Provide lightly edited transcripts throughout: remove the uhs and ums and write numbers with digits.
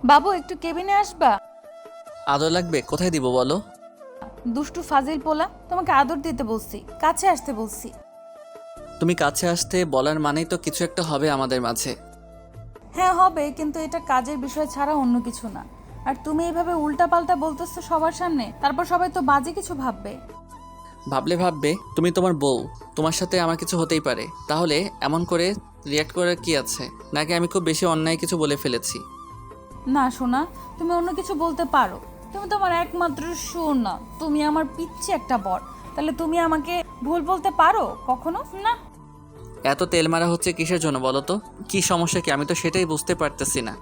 বাবু একটু কেবিনে আসবা। আদর লাগবে? কোথায় দিব বলো? দুষ্টু ফাজিল পোলা, তোমাকে আদর দিতে বলছি, কাছে আসতে বলছি। তুমি কাছে আসতে বলার মানেই তো কিছু একটা হবে আমাদের মাঝে। হ্যাঁ হবে, কিন্তু এটা কাজের বিষয় ছাড়া অন্য কিছু না। আর তুমি এইভাবে উল্টাপাল্টা বলতেছো সবার সামনে, তারপর সবাই তো বাজে কিছু ভাববে। ভাবলে ভাববে, তুমি তোমার বউ, তোমার সাথে আমার কিছু হতেই পারে। তাহলে এমন করে রিয়াক্ট করার কি আছে? নাকি আমি খুব বেশি অন্যায় কিছু বলে ফেলেছি? না সোনা, তুমি অন্য কিছু বলতে পারো। তুমি তো আমার একমাত্র সোনা, তুমি আমার পিচ্ছি একটা বর। তাহলে তুমি আমাকে ভুল বলতে পারো কখনো না? এত তেল মারা হচ্ছে কিসের জন্য বলো তো? কি সমস্যা কি? আমি তো সেটাই বুঝতে পারতেছি না।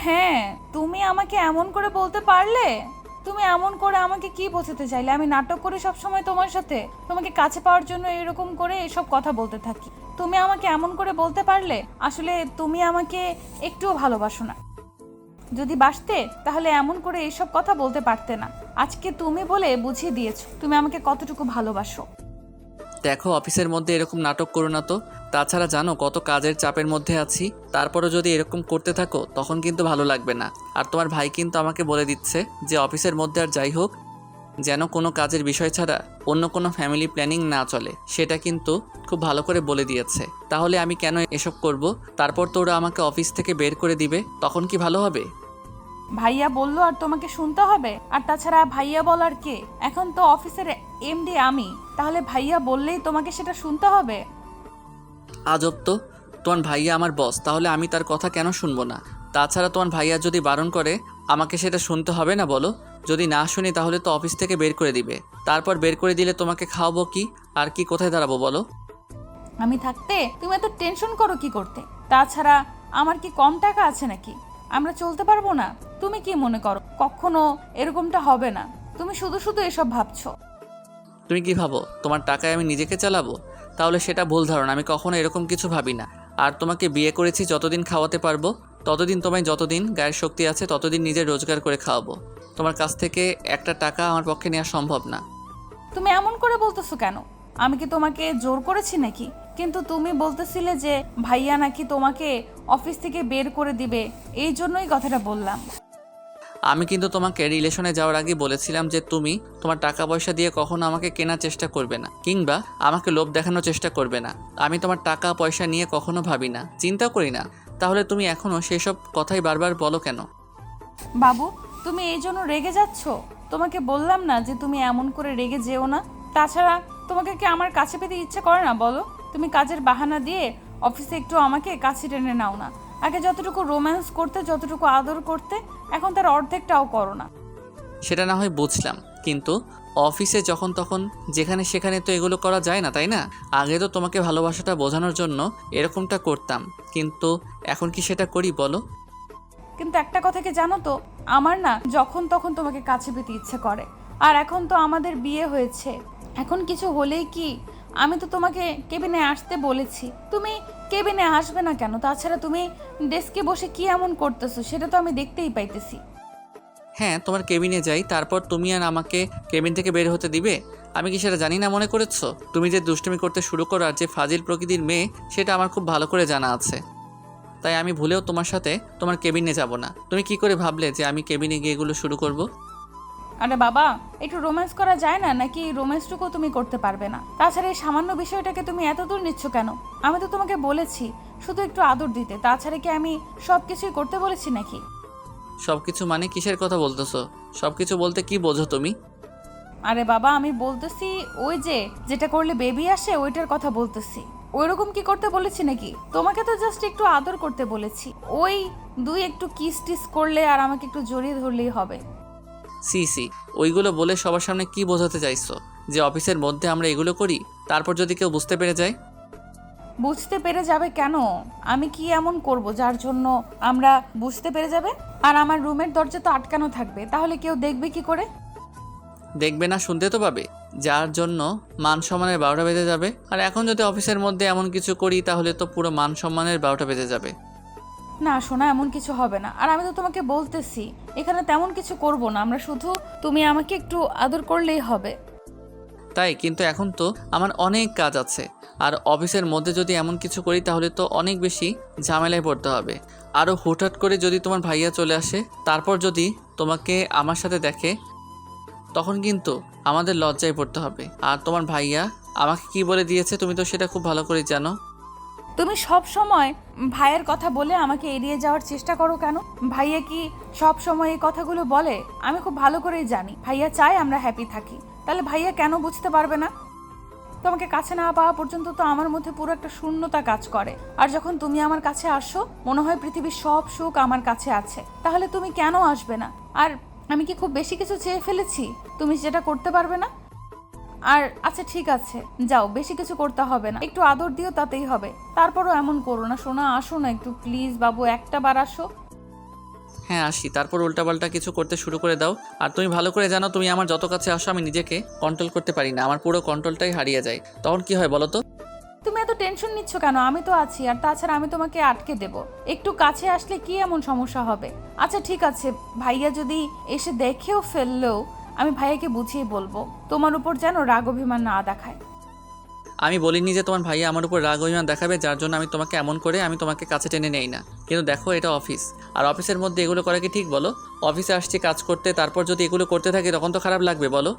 হ্যাঁ, তুমি আমাকে এমন করে বলতে পারলে? তুমি এমন করে আমাকে কি বোঝাতে চাইলে? আমি নাটক করি সব সময় তোমার সাথে, তোমাকে কাছে পাওয়ার জন্য এরকম করে এসব কথা বলতে থাকি। তুমি আমাকে এমন করে বলতে পারলে? আসলে তুমি আমাকে একটুও ভালোবাসো না। যদি বাসতে তাহলে এমন করে এইসব কথা বলতে পারতে না। আজকে তুমি বলে বুঝিয়ে দিয়েছো তুমি আমাকে কতটুকু ভালোবাসো। দেখো, অফিসের মধ্যে এরকম নাটক করো না তো। তাছাড়া জানো কত কাজের চাপের মধ্যে আছি। তারপরও যদি এরকম করতে থাকো তখন কিন্তু ভালো লাগবে না। আর তোমার ভাই কিন্তু আমাকে বলে দিচ্ছে যে অফিসের মধ্যে আর যাই হোক, যেন কোনো কাজের বিষয় ছাড়া অন্য কোনো ফ্যামিলি প্ল্যানিং না চলে। সেটা কিন্তু খুব ভালো করে বলে দিয়েছে। তাহলে আমি কেন এসব করব? তারপর তো ওরা আমাকে অফিস থেকে বের করে দিবে, তখন কি ভালো হবে? ভাইয়া বললো আর তোমাকে শুনতে হবে? আর তাছাড়া ভাইয়া বলার কে? এখন তো অফিসের এমডি আমি, তাহলে ভাইয়া বললেই তোমাকে সেটা শুনতে হবে? আজব তো। তোমার ভাইয়া আমার বস, তাহলে আমি তার কথা কেন শুনবো না? তাছাড়া তোমার ভাইয়া যদি বারণ করে, আমাকে সেটা শুনতে হবে না বলো? যদি না শুনি তাহলে তো অফিস থেকে বের করে দিবে। তারপর বের করে দিলে তোমাকে খাওয়াবো কি? আর কি কোথায় দাঁড়াবো বলো? আমি থাকতে তুমি এত টেনশন করো কি করতে? তাছাড়া আমার কি কম টাকা আছে নাকি? আমরা চলতে পারবো না? তুমি কি মনে করো কখনো এরকমটা হবে না? তুমি শুধু শুধু এসব ভাবছো। তুমি কি ভাবো তোমার টাকায় আমি নিজেকে চালাবো? তাহলে সেটা ভুল ধারণা। আমি কখনো এরকম কিছু ভাবি না। আর তোমাকে বিয়ে করেছি যতদিন খাওয়াতে পারবো, ততদিন তোমায়, যতদিন গায়ের শক্তি আছে ততদিন নিজে রোজগার করে খাওয়াবো। তোমার কাছ থেকে একটা টাকা আমার পক্ষে নেওয়া সম্ভব না। তুমি এমন করে বলতেছো কেন? আমি কি তোমাকে জোর করেছি নাকি? কিন্তু তুমি বলতেছিলে যে ভাইয়া নাকি তোমাকে অফিস থেকে বের করে দিবে, এই জন্যই কথাটা বললাম। আমি কিন্তু তোমাকে রিলেশনে যাওয়ার আগে বলেছিলাম যে তুমি তোমার টাকা পয়সা দিয়ে কখনো আমাকে কেনার চেষ্টা করবে না, কিংবা আমাকে লোভ দেখানোর চেষ্টা করবে না। আমি তোমার টাকা পয়সা নিয়ে কখনো ভাবি না, চিন্তা করি না। তাহলে তুমি এখনও সেসব কথাই বারবার বলো কেন? বাবু, তুমি এই জন্য রেগে যাচ্ছ? তোমাকে বললাম না যে তুমি এমন করে রেগে যেও না? তাছাড়া তোমাকে কি আমার কাছে পেতে ইচ্ছে করে না বলো? তুমি কাজের বাহানা দিয়ে অফিসে একটু আমাকে কাছে টেনে নাও না। আগে যতটুকু রোম্যান্স করতে, যতটুকু আদর করতে, এখন তার অর্ধেকটাও করো না। সেটা না হয় বুঝলাম, কিন্তু অফিসে যখন তখন যেখানে সেখানে তো এগুলো করা যায় না, তাই না? আগে তো তোমাকে ভালোবাসাটা বোঝানোর জন্য এরকমটা করতাম, কিন্তু এখন কি সেটা করি বলো? কিন্তু একটা কথা কি জানো তো, আমার না যখন তখন তোমাকে কাছে পেতে ইচ্ছে করে। আর এখন তো আমাদের বিয়ে হয়েছে, এখন কিছু হলেই কি? আমি তো তোমাকে কেবিনে আসতে বলেছি, তুমি কেবিনে আসবে না কেন? তাছাড়া তুমি ডেস্কে বসে কি এমন করতেছো সেটা তো আমি দেখতেই পাইতেছি। হ্যাঁ, তোমার কেবিনে যাই, তারপর তুমি আর আমাকে কেবিন থেকে বের হতে দিবে? আমি কি সেটা জানি না মনে করেছো? তুমি যে দুষ্টুমি করতে শুরু করো আর যে ফাজিল প্রকৃতির মেয়ে, সেটা আমার খুব ভালো করে জানা আছে। তাই আমি ভুলেও তোমার সাথে তোমার কেবিনে যাব না। তুমি কি করে ভাবলে যে আমি কেবিনে গিয়ে এগুলো শুরু করব? আরে বাবা, একটু রোম্যান্স করা যায় না নাকি? রোম্যান্সটুকু তুমি করতে পারবে না? তাছাড়া এই সামান্য বিষয়টাকে তুমি এত দূর নিচ্ছ কেন? আমি তো তোমাকে বলেছি শুধু একটু আদর দিতে, তাছাড়া কি আমি সব কিছুই করতে বলেছি নাকি? সব কিছু মানে কিসের কথা বলতেছো? সব কিছু বলতে কি বোঝো তুমি? আরে বাবা, আমি বলতেছি ওই যে যেটা করলে বেবি আসে ওইটার কথা বলতেছি। ওইরকম কি করতে বলেছি নাকি? তোমাকে তো জাস্ট একটু আদর করতে বলেছি। ওই দুই একটু কিস টিস করলে আর আমাকে একটু জড়িয়ে ধরলেই হবে। সি সি, ওইগুলো বলে সবার সামনে কি বোঝাতে চাইছো? যে অফিসের মধ্যে আমরা এগুলো করি, তারপর যদি কেউ বুঝতে পেরে যায়? বুঝতে পেরে যাবে কেন? আমি কি এমন করব যার জন্য আমরা বুঝতে পেরে যাবে? আর আমার রুমের দরজা তো আটকানো থাকবে, তাহলে কেউ দেখবে কি করে? দেখবে না, শুনতে তো পাবে। যার জন্য মান সম্মানের 12টা বেজে যাবে। আর এখন যদি অফিসের মধ্যে এমন কিছু করি তাহলে তো পুরো মান সম্মানের 12টা বেজে যাবে। না শোনা, এমন কিছু হবে না। আর আমি তো তোমাকে বলতেছি এখানে তেমন কিছু করব না, আমরা শুধু তুমি আমাকে একটু আদর করলেই হবে। তাই? কিন্তু এখন তো আমার অনেক কাজ আছে। আর অফিসের মধ্যে যদি এমন কিছু করি তাহলে তো অনেক বেশি ঝামেলায় পড়তে হবে। আরও হুটহাট করে যদি তোমার ভাইয়া চলে আসে, তারপর যদি তোমাকে আমার সাথে দেখে, তখন কিন্তু আমাদের লজ্জায় পড়তে হবে। আর তোমার ভাইয়া আমাকে কি বলে দিয়েছে তুমি তো সেটা খুব ভালো করে জানো। তুমি সব সময় ভাইয়ের কথা বলে আমাকে এড়িয়ে যাওয়ার চেষ্টা করো কেন? ভাইয়া কি সব সময় এই কথাগুলো বলে? আমি খুব ভালো করেই জানি ভাইয়া চায় আমরা হ্যাপি থাকি। তাহলে ভাইয়া কেন বুঝতে পারবে না? তোমাকে কাছে না পাওয়া পর্যন্ত তো আমার মধ্যে পুরো একটা শূন্যতা কাজ করে। আর যখন তুমি আমার কাছে আসো মনে হয় পৃথিবীর সব সুখ আমার কাছে আছে। তাহলে তুমি কেন আসবে না? আর আমি কি খুব বেশি কিছু চেয়ে ফেলেছি তুমি যেটা করতে পারবে না? আর আচ্ছা ঠিক আছে, যাও, বেশি কিছু করতে হবে না, একটু আদর দিও তাতেই হবে। তারপরও এমন করো না সোনা, আসো না একটু প্লিজ বাবু, একটা বার আসো। হ্যাঁ আসি, তারপর উল্টাপাল্টা কিছু করতে শুরু করে দাও। আর তুমি ভালো করে জানো তুমি আমার যত কাছে আসো আমি নিজেকে কন্ট্রোল করতে পারি না, আমার পুরো কন্ট্রোলটাই হারিয়ে যায়। তখন কি হয় বলো তো? তুমি এত টেনশন নিচ্ছ কেন? আমি তো আছি। আর তাছাড়া আমি তোমাকে আটকে দেব, একটু কাছে আসলে কি এমন সমস্যা হবে? আচ্ছা ঠিক আছে, ভাইয়া যদি এসে দেখেও ফেললেও আমি ভাইয়াকে বুঝিয়ে বলবো তোমার উপর যেন রাগ অভিমান না দেখায়। আমি বলিনি যে তোমার ভাইয়া আমার উপর রাগ অভিমান দেখাবে যার জন্য আমি তোমাকে এমন করে আমি তোমাকে কাছে টেনে নেই না। কিন্তু দেখো এটা অফিস, আর অফিসের মধ্যে এগুলো করা কি ঠিক বলো? অফিসে আসছি কাজ করতে, তারপর যদি এগুলো করতে থাকি তখন তো খারাপ লাগবে বলো।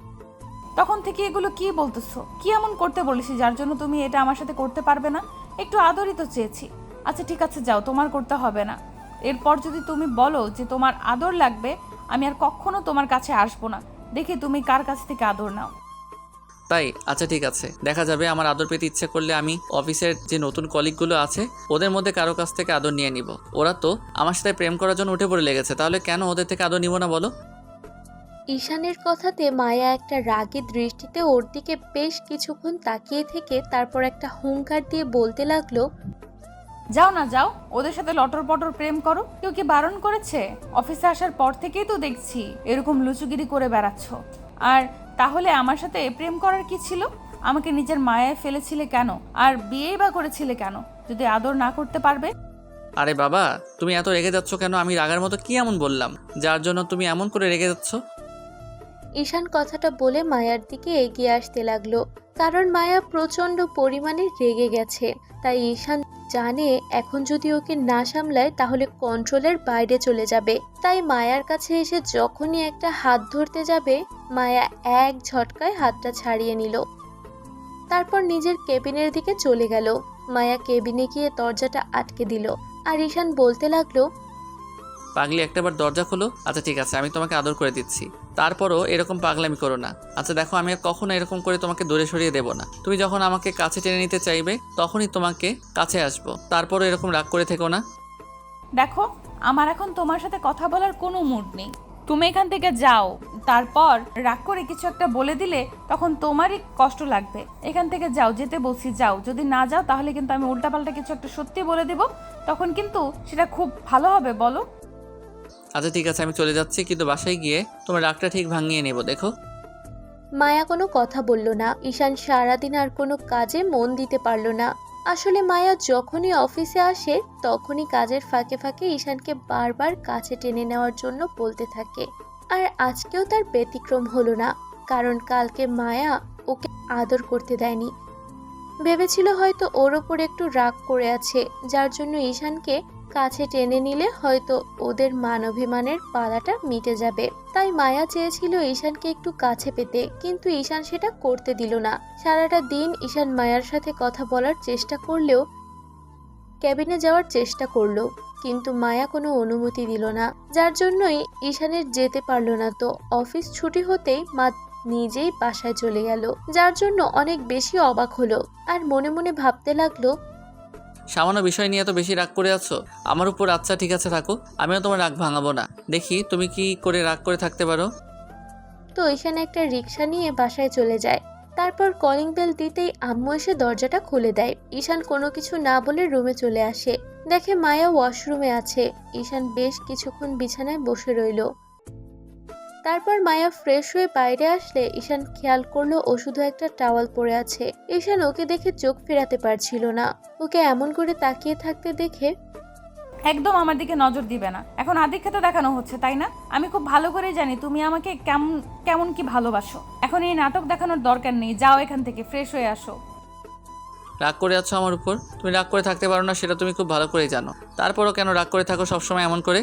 তখন থেকে এগুলো কি বলতেছো? কি এমন করতে বলেছি যার জন্য তুমি এটা আমার সাথে করতে পারবে না? একটু আদরই তো চেয়েছি। আচ্ছা ঠিক আছে, যাও, তোমার করতে হবে না। এরপর যদি তুমি বলো যে তোমার আদর লাগবে, আমি আর কখনো তোমার কাছে আসবো না। দেখি তুমি কার কাছ থেকে আদর নাও। তাই আচ্ছা ঠিক আছে, দেখা যাবে। আমার আদর পেতে ইচ্ছে করলে আমি অফিসের যে নতুন কলিগগুলো আছে ওদের মধ্যে কারো কাছ থেকে আদর নিয়ে নিব। ওরা তো আমার সাথে প্রেম করার জন্য উঠে পড়ে লেগেছে, তাহলে কেন ওদের থেকে আদর নিব না বলো? ঈশানের কথাতে মায়া একটা রাগী দৃষ্টিতে ওর দিকে বেশ কিছুক্ষণ তাকিয়ে থেকে তারপর একটা হুংকার দিয়ে বলতে লাগলো, যাও না, যাও, ওদের সাথে লটর পটর প্রেম করো। কেউ কি বারণ করেছে? অফিসে আসার পর থেকেই তো দেখছি এরকম লুচুগিরি করে বেড়াচ্ছ। আর তাহলে আমার সাথে প্রেম করার কি ছিল? আমাকে নিজের মায়ায় ফেলেছিলে কেন? আর বিয়েই বা করেছিলে কেন যদি আদর না করতে পারবে? আরে বাবা, তুমি এত রেগে যাচ্ছ কেন? আমি রাগার মতো কি এমন বললাম যার জন্য তুমি এমন করে রেগে যাচ্ছ? ঈশান কথাটা বলে মায়ার দিকে এগিয়ে আসতে লাগলো। কারণ মায়া প্রচন্ড পরিমাণে রেগে গেছে। তাই ঈশান জানে এখন যদি ওকে না সামলায় তাহলে কন্ট্রোলের বাইরে চলে যাবে। তাই মায়ার কাছে এসে যখনই একটা হাত ধরতে যাবে, মায়া এক ঝটকায় হাতটা ছাড়িয়ে নিল। তারপর নিজের কেবিনের দিকে চলে গেল। মায়া কেবিনে গিয়ে দরজাটা আটকে দিল। আর ঈশান বলতে লাগলো, পাগলি, একটাবার দরজা খোলো। আচ্ছা ঠিক আছে, আমি তোমাকে আদর করে দিচ্ছি, তারপরও এরকম পাগলামি করো না। আচ্ছা দেখো, আমি আর কখনো এরকম করে তোমাকে দূরে সরিয়ে দেবো না। তুমি যখন আমাকে কাছে টেনে নিতে চাইবে তখনই তোমাকে কাছে আসবো, তারপরও এরকম রাগ করে থেকো না। দেখো, আমার এখন তোমার সাথে কথা বলার কোনো মুড নেই। তুমি এখান থেকে যাও। তারপর রাগ করে কিছু একটা বলে দিলে তখন তোমারই কষ্ট লাগবে। এখান থেকে যাও, যেতে বলছি যাও। যদি না যাও তাহলে কিন্তু আমি উল্টাপাল্টা কিছু একটা সত্যি বলে দিব, তখন কিন্তু সেটা খুব ভালো হবে, বলো। আচ্ছা ঠিক আছে, আমি চলে যাচ্ছি, কিন্তু বাসায় গিয়ে তোমার রাগটা ঠিক ভাঙিয়ে নেবো, দেখো। মায়া কোনো কথা বলল না। ঈশান সারাদিন আর কোনো কাজে মন দিতে পারল না। আসলে মায়া যখনই অফিসে আসে তখনই কাজের ফাঁকে ফাঁকে ঈশানকে বারবার কাছে টেনে নেওয়ার জন্য বলতে থাকে। আর আজকেও তার ব্যতিক্রম হলো না, কারণ কালকে মায়া ওকে আদর করতে দেয়নি। ভেবেছিল হয়তো ওর ওপর একটু রাগ করে আছে, যার জন্য ঈশানকে কাছে টেনে নিলে হয়তো ওদের মানবিমানের পালাটা মিটে যাবে। তাই মায়া চেয়েছিল ঈশানকে একটু কাছে পেতে, কিন্তু ঈশান সেটা করতে দিল না। সারাটা দিন ঈশান মায়ার সাথে কথা বলার চেষ্টা করলেও, ক্যাবিনে যাওয়ার চেষ্টা করলো, কিন্তু মায়া কোনো অনুমতি দিল না। যার জন্যই ঈশানের যেতে পারলো না। তো অফিস ছুটি হতেই মা নিজেই বাসায় চলে গেল, যার জন্য অনেক বেশি অবাক হলো। আর মনে মনে ভাবতে লাগলো, সামান্য বিষয় নিয়ে এত বেশি রাগ করে আছো আমার উপর। আচ্ছা ঠিক আছে থাকো, আমিও তোমার রাগ ভাঙাবো না, দেখি তুমি কি করে রাগ করে থাকতে পারো। তো ঈশান একটা রিক্সা নিয়ে বাসায় চলে যায়। তারপর কলিং বেল দিতেই আম্মু এসে দরজাটা খুলে দেয়। ঈশান কোনো কিছু না বলে রুমে চলে আসে। দেখে মায়া ওয়াশরুমে আছে। ঈশান বেশ কিছুক্ষণ বিছানায় বসে রইল। তারপর মায়া ফ্রেশ হয়ে বাইরে আসলে ঈশান খেয়াল করলো ও শুধু একটা টাওয়াল পরে আছে। ঈশান ওকে দেখে চোখ ফেরাতে পারছিল না। ওকে এমন করে তাকিয়ে থাকতে দেখে একদম আমার দিকে নজর দিবে না। এখন আদিক্ষেতা দেখানো হচ্ছে, তাই না? আমি খুব ভালো করেই জানি তুমি আমাকে কেমন কেমন কি ভালোবাসো। এখন এই নাটক দেখানোর দরকার নেই, যাও এখান থেকে, ফ্রেশ হয়ে আসো। রাগ করে আছো আমার উপর? তুমি রাগ করে থাকতে পারো না, সেটা তুমি খুব ভালো করেই জানো। তারপরও কেন রাগ করে থাকো সবসময় এমন করে?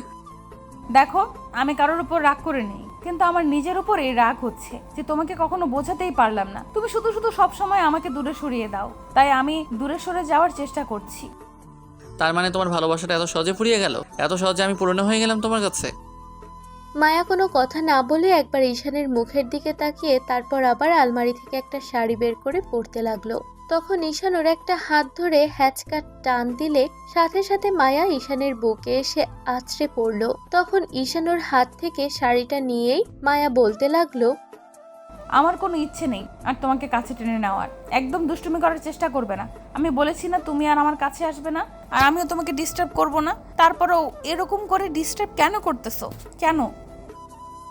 দেখো, আমি কারোর উপর রাগ করে নেই, কিন্তু আমার নিজের উপর এই রাগ হচ্ছে যে তোমাকে কখনো বোঝাতেই পারলাম না। তুমি শুধু শুধু সব সময় আমাকে দূরে সরিয়ে দাও, তাই আমি দূরে সরে যাওয়ার চেষ্টা করছি। তার মানে তোমার ভালোবাসাটা এত সহজে ফুরিয়ে গেল? এত সহজে আমি পুরনো হয়ে গেলাম তোমার কাছে? মায়া কোনো কথা না বলে একবার ঈশানের মুখের দিকে তাকিয়ে তারপর আবার আলমারি থেকে একটা শাড়ি বের করে পরতে লাগলো। তখন ঈশান ওর একটা হাত ধরে হ্যাচকা টান দিলে সাথে সাথে মায়া ঈশানের বুকে এসে আছড়ে পড়লো। তখন ঈশান ওর হাত থেকে শাড়িটা নিয়েই মায়া বলতে লাগলো, আমার কোনো ইচ্ছে নেই আর তোমাকে কাছে টেনে নেওয়ার। একদম দুষ্টুমি করার চেষ্টা করবে না। আমি বলেছি না তুমি আর আমার কাছে আসবে না, আর আমিও তোমাকে ডিস্টার্ব করব না। তারপরেও এরকম করে ডিস্টার্ব কেন করতেছো? কেন?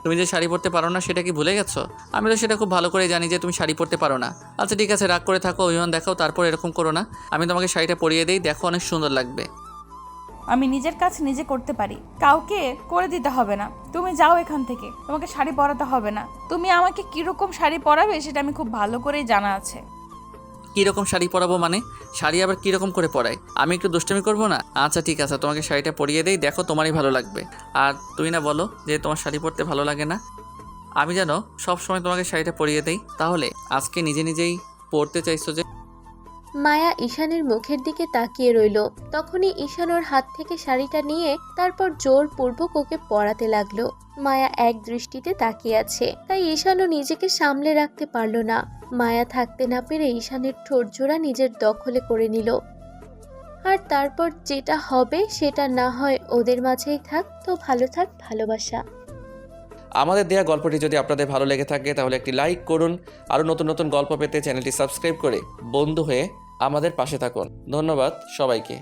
তুমি যে শাড়ি পরতে পারো না সেটা কি ভুলে গেছো? আমি তো সেটা খুব ভালো করে জানি যে তুমি শাড়ি পরতে পারো না। আচ্ছা ঠিক আছে, রাগ করে থাকো, অভিমান দেখাও, তারপর এরকম করো না। আমি তোমাকে শাড়িটা পরিয়ে দিই, দেখো অনেক সুন্দর লাগবে। আমি নিজের কাজ নিজে করতে পারি, কাউকে করে দিতে হবে না। তুমি যাও এখান থেকে, তোমাকে শাড়ি পরাতে হবে না। তুমি আমাকে কিরকম শাড়ি পরাবে সেটা আমি খুব ভালো করেই জানা আছে। কীরকম শাড়ি পরাবো মানে? শাড়ি আবার কীরকম করে পরাই? আমি একটু দুষ্টামি করবো না? আচ্ছা ঠিক আছে, তোমাকে শাড়িটা পরিয়ে দিই, দেখো তোমারই ভালো লাগবে। আর তুমি না বলো যে তোমার শাড়ি পরতে ভালো লাগে না? আমি যেন সবসময় তোমাকে শাড়িটা পরিয়ে দিই, তাহলে আজকে নিজে নিজেই পরতে চাইছো যে? মায়া ঈশানের মুখের দিকে তাকিয়ে রইল। তখনই ঈশান ওর হাত থেকে শাড়িটা নিয়ে তারপর জোরপূর্বক ওকে পরাতে লাগলো। মায়া এক দৃষ্টিতে তাকিয়ে আছে, তাই ঈশানও নিজেকে সামলে রাখতে পারল না। মায়া থাকতে না পেরে ঈশানের ঠোঁট জোড়া নিজের দখলে করে নিল। আর তারপর যেটা হবে সেটা না হয় ওদের মাঝেই থাক, তো ভালো থাক ভালোবাসা। আমাদের দেয়া গল্পটি যদি আপনাদের ভালো লেগে থাকে তাহলে একটি লাইক করুন। আরও নতুন নতুন গল্প পেতে চ্যানেলটি সাবস্ক্রাইব করে বন্ধু হয়ে আমাদের পাশে থাকুন। ধন্যবাদ সবাইকে।